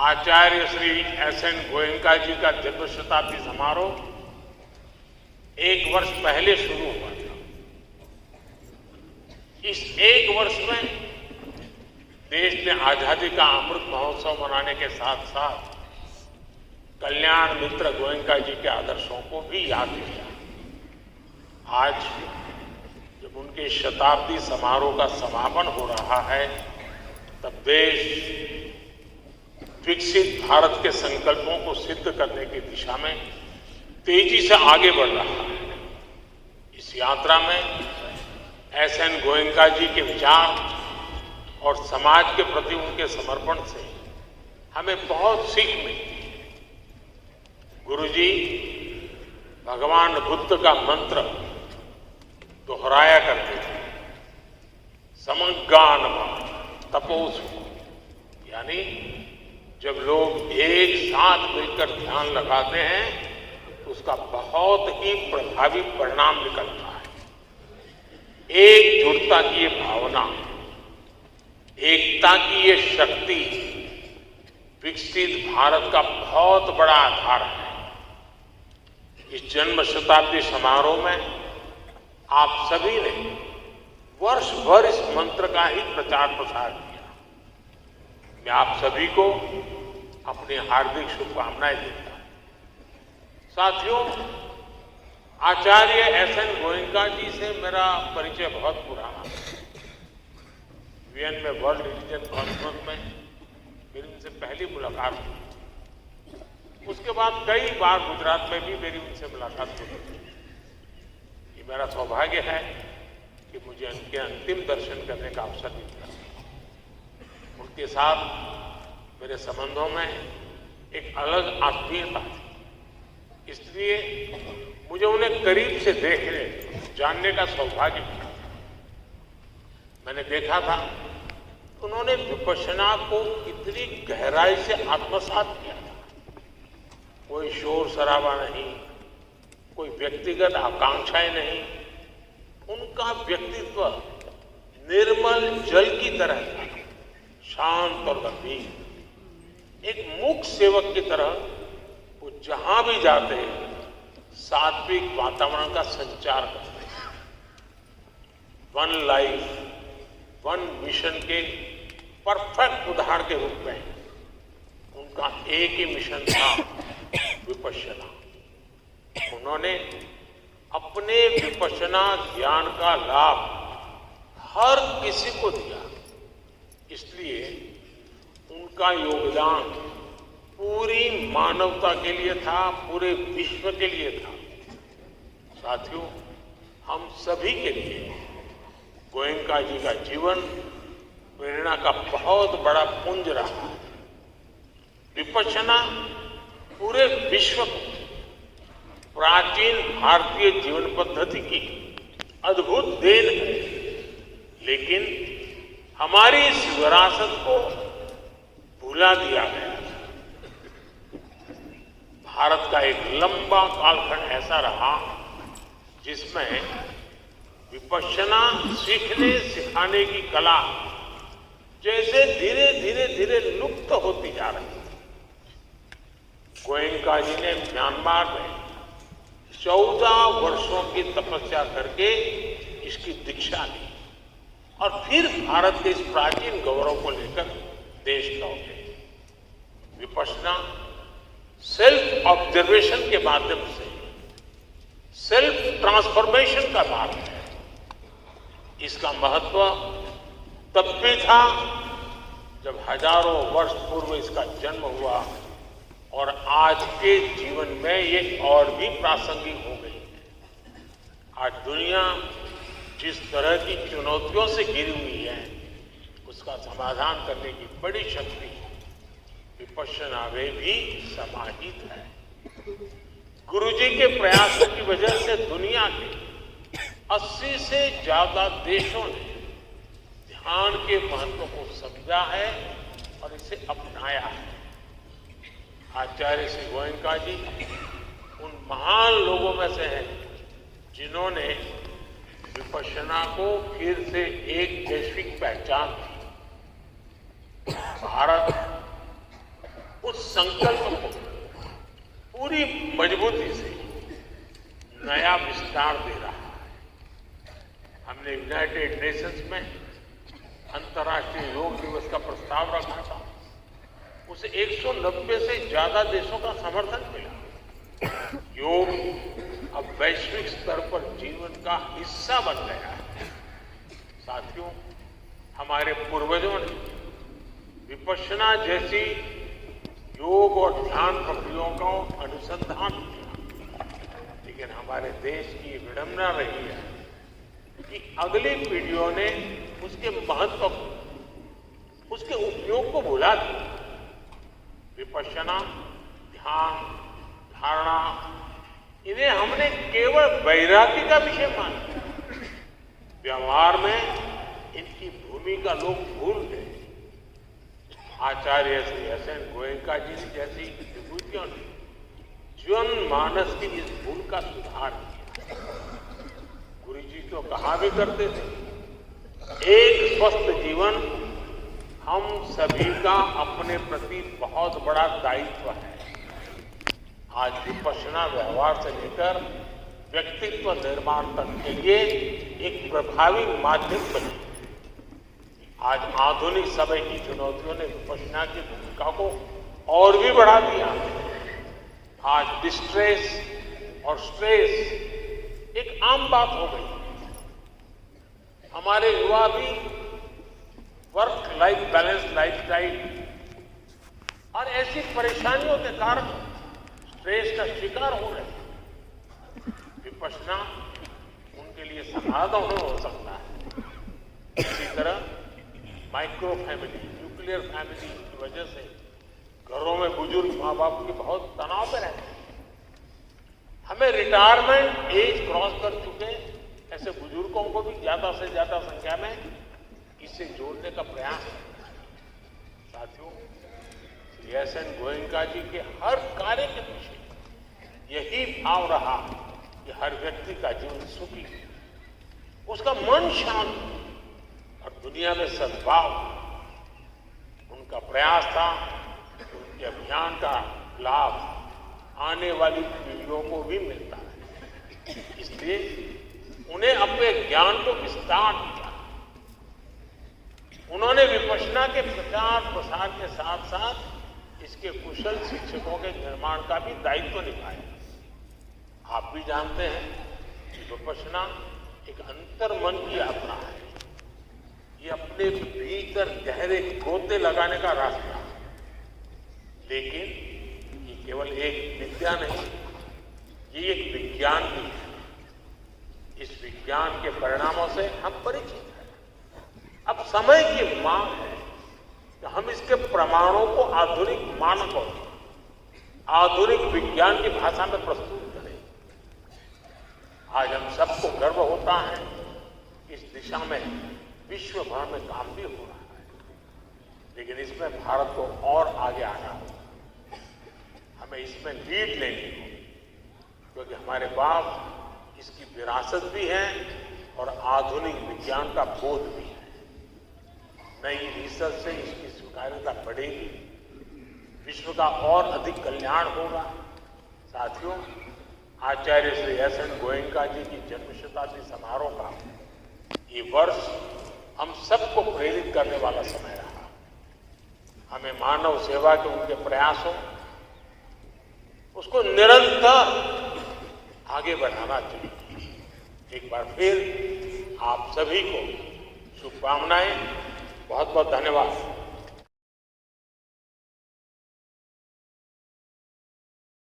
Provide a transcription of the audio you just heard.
आचार्य Shri SN. Goenka जी का जन्म शताब्दी समारोह 1 वर्ष पहले शुरू हुआ था। इस 1 वर्ष में देश ने आजादी का अमृत महोत्सव मनाने के साथ साथ कल्याण मित्र गोयनका जी के आदर्शों को भी याद किया। आज जब उनके शताब्दी समारोह का समापन हो रहा है, तब देश विकसित भारत के संकल्पों को सिद्ध करने की दिशा में तेजी से आगे बढ़ रहा है। इस यात्रा में एस.एन. गोयनका जी के विचार और समाज के प्रति उनके समर्पण से हमें बहुत सीख मिलती है। गुरुजी भगवान बुद्ध का मंत्र दोहराया करते थे, समज्ञानम तपोसु, यानी जब लोग एक साथ मिलकर ध्यान लगाते हैं तो उसका बहुत ही प्रभावी परिणाम निकलता है। एकजुटता की ये भावना, एकता की ये शक्ति विकसित भारत का बहुत बड़ा आधार है। इस जन्म शताब्दी समारोह में आप सभी ने वर्ष भर इस मंत्र का ही प्रचार प्रसार किया। मैं आप सभी को अपनी हार्दिक शुभकामनाएं देता हूं। साथियों, आचार्य एस.एन. गोयनका जी से मेरा परिचय बहुत पुराना है। वियन में वर्ल्ड रिलीजन कॉन्फ्रेंस में मेरी उनसे पहली मुलाकात हुई। उसके बाद कई बार गुजरात में भी मेरी उनसे मुलाकात हुई। ये मेरा सौभाग्य है कि मुझे उनके अंतिम दर्शन करने का अवसर मिला। उनके साथ मेरे संबंधों में एक अलग आत्मीयता थी, इसलिए मुझे उन्हें करीब से देखने, जानने का सौभाग्य मिला। मैंने देखा था उन्होंने विपश्यना को इतनी गहराई से आत्मसात किया था। कोई शोर शराबा नहीं, कोई व्यक्तिगत आकांक्षाएं नहीं। उनका व्यक्तित्व निर्मल जल की तरह था, शांत और गंभीर। एक मूक सेवक की तरह वो जहां भी जाते सात्विक वातावरण का संचार करते हैं। वन लाइफ वन मिशन के परफेक्ट उदाहरण के रूप में उनका एक ही मिशन था, विपश्यना। उन्होंने अपने विपश्यना ज्ञान का लाभ हर किसी को दिया, इसलिए उनका योगदान पूरी मानवता के लिए था, पूरे विश्व के लिए था। साथियों, हम सभी के लिए गोयनका जी का जीवन प्रेरणा का बहुत बड़ा पुंज रहा है। विपश्यना पूरे विश्व को प्राचीन भारतीय जीवन पद्धति की अद्भुत देन है, लेकिन हमारी इस विरासत को भुला दिया गया। भारत का एक लंबा कालखंड ऐसा रहा जिसमें विपश्यना सीखने सिखाने की कला जैसे धीरे धीरे धीरे लुप्त होती जा रही है। गोयनका जी ने म्यांमार में 14 वर्षों की तपस्या करके इसकी दीक्षा ली और फिर भारत के इस प्राचीन गौरव को लेकर देश लौटे। विपश्यना सेल्फ ऑब्जर्वेशन के माध्यम से सेल्फ ट्रांसफॉर्मेशन का मार्ग है। इसका महत्व तब भी था जब हजारों वर्ष पूर्व इसका जन्म हुआ और आज के जीवन में ये और भी प्रासंगिक हो गई है। आज दुनिया जिस तरह की चुनौतियों से घिरी हुई है, उसका समाधान करने की बड़ी शक्ति विपश्यना में भी समाहित है। गुरुजी के प्रयासों की वजह से दुनिया के 80 से ज्यादा देशों ने ध्यान के महत्व को समझा है और इसे अपनाया है। आचार्य श्री गोयनका जी उन महान लोगों में से हैं जिन्होंने विपश्यना को फिर से एक वैश्विक पहचान दी। भारत उस संकल्प को पूरी मजबूती से नया विस्तार दे रहा है। हमने यूनाइटेड नेशंस में अंतर्राष्ट्रीय योग दिवस का प्रस्ताव रखा था, उसे 190 से ज्यादा देशों का समर्थन मिला। योग अब वैश्विक स्तर पर जीवन का हिस्सा बन गया है। साथियों, हमारे पूर्वजों ने विपश्यना जैसी योग और ध्यान प्रक्रियाओं का अनुसंधान किया, लेकिन हमारे देश की ये विडंबना रही है कि अगली पीढ़ियों ने उसके महत्व को, उसके उपयोग को भुला दिया। विपश्यना, ध्यान, धारणा, इन्हें हमने केवल वैराग्य का विषय माना। व्यवहार में इनकी भूमिका लोग भूल गए। आचार्य श्री एस.एन. गोयनका जी जैसी विभूतियों ने जीवन मानस की इस भूल का सुधार किया। गुरु जी तो कहा भी करते थे, एक स्वस्थ जीवन हम सभी का अपने प्रति बहुत बड़ा दायित्व है। आज विपश्यना व्यवहार से लेकर व्यक्तित्व निर्माण तक के लिए एक प्रभावी माध्यम बनी। आज आधुनिक समय की चुनौतियों ने विपश्यना की भूमिका को और भी बढ़ा दिया। आज डिस्ट्रेस और स्ट्रेस एक आम बात हो गई। हमारे युवा भी वर्क लाइफ बैलेंस लाइफस्टाइल और ऐसी परेशानियों के कारण स्ट्रेस का शिकार हो रहे हैं। विपश्यना उनके लिए समाधान हो सकता है। इसी तरह माइक्रो फैमिली, न्यूक्लियर फैमिली की वजह से घरों में बुजुर्ग माँ बाप के बहुत तनाव में रहते हैं। हमें रिटायरमेंट एज क्रॉस कर चुके ऐसे बुजुर्गों को भी ज्यादा से ज्यादा संख्या में इससे जोड़ने का प्रयास है। साथियों, श्री एस.एन. गोयनका जी के हर कार्य के पीछे यही भाव रहा कि हर व्यक्ति का जीवन सुखी, उसका मन शांत और दुनिया में सद्भाव। उनका प्रयास था कि उनके अभियान का लाभ आने वाली पीढ़ियों को भी मिलता है। इसलिए उन्हें अपने ज्ञान को विस्तार दिया। उन्होंने विपश्यना के प्रचार प्रसार के साथ साथ इसके कुशल शिक्षकों के निर्माण का भी दायित्व निभाया। आप भी जानते हैं कि विपश्यना एक अंतर्मन की यात्रा है। ये अपने भीतर गहरे गोते लगाने का रास्ता है। लेकिन ये केवल एक विद्या नहीं, ये एक विज्ञान भी है। इस विज्ञान के परिणामों से हम परिचित हैं। अब समय की मांग है कि हम इसके प्रमाणों को आधुनिक मानकों, आधुनिक विज्ञान की भाषा में प्रस्तुत करें। आज हम सबको गर्व होता है, इस दिशा में विश्व भर में काम भी हो रहा है, लेकिन इसमें भारत को और आगे आना होगा। हमें इसमें लीड लेनी होगी, क्योंकि हमारे पास इसकी विरासत भी है और आधुनिक विज्ञान का बोध भी है। नई रिसर्च से इसकी स्वीकार्यता बढ़ेगी, विश्व का और अधिक कल्याण होगा। साथियों, आचार्य श्री एस.एन. गोयनका जी की जन्म शताब्दी समारोह का ये वर्ष हम सबको प्रेरित करने वाला समय रहा। हमें मानव सेवा के उनके प्रयासों उसको निरंतर आगे बढ़ाना चाहिए। एक बार फिर आप सभी को शुभकामनाएं। बहुत बहुत धन्यवाद।